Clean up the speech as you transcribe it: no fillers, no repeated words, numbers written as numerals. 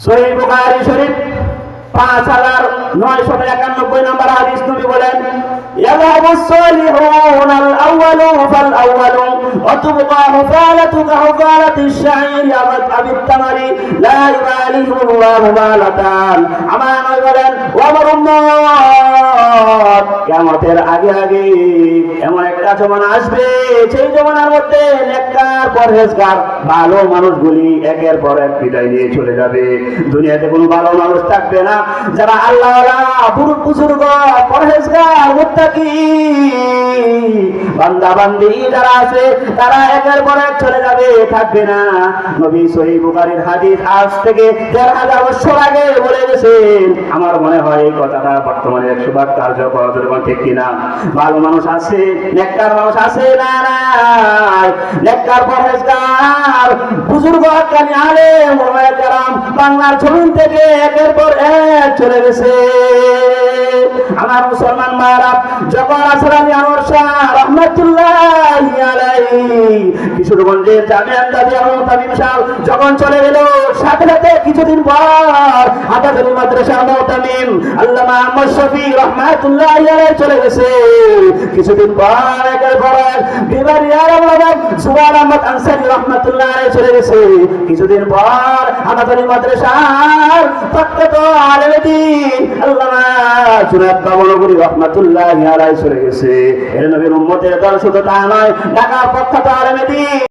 সহিহ বুখারী শরীফ 5991 নম্বর হাদিস নবী বলেন ইয়ালাবুস সালিহুনাল আউয়ালু ফাল আউয়ালু ওয়া তুবকা হুফালাতুকা হুফালাতিশ শাইরি আবিত তামারি লা ইবালিহু আল্লাহু বালাতান। আমার নবী বলেন ও আমার উম্মত, কিয়ামতের আগে আগে এমন একটা জমানা আসবে, সেই জমানার মধ্যে নেককার পরহেজগার ভালো মানুষগুলি একের পর এক বিদায় নিয়ে চলে যাবে। দুনিয়াতে কোনো ভালো মানুষ থাকবে না। যারা আল্লাহওয়ালা বুজুর্গ পরহেজগার মুত্তাকি বান্দা বান্দি যারা আছে তারা একের পর এক চলে যাবে, থাকবে না। নবী সহিহ বুখারীর হাদিস আজ থেকে ১,৫০০ বছর আগে বলে গেছেন। আমার মনে হয় এই কথাটা বর্তমানে ১০০ ভাগ কার্যকর, ঠিক কিনা? ভালো মানুষ আছে, নেককার মানুষ আছে না? নাই। নেককার পরহেজগার বুজুর্গ হক্কানি আলেম ওলামায়ে কেরাম বাংলার জমিন থেকে একের পর এক চলে গেছে। আমার মুসলমান মারা যখন আসরানি আনোয়ার শাহ রাহমাতুল্লাহি আলাইহি কিশোরগঞ্জের জামিয়া দাদিয়া মুতামিম শাহ যখন চলে গেল, সাথে সাথে কিছুদিন পর হাটাজারি মাদ্রাসা মুতামিম আল্লামা আহমদ শফি রাহমাতুল্লাহি আলাইহি চলে গেছে। কিছুদিন পর একের পর এক বিবারিয়ার আল্লামা সুবহান আহমদ আনসারী রাহমাতুল্লাহি আলাইহি চলে গেছে। কিছুদিন পর হাটাজারি মাদ্রাসার প্রখ্যাত আলেম দ্বীন আল্লামা জুনায়েদ বাবলপুরী রাহমাতুল্লাহি আলাইহি চলে গেছে। এর নবীর উম্মতের দল শুধু তা নয়, ঢাকার প্রখ্যাত আলেম দ্বীন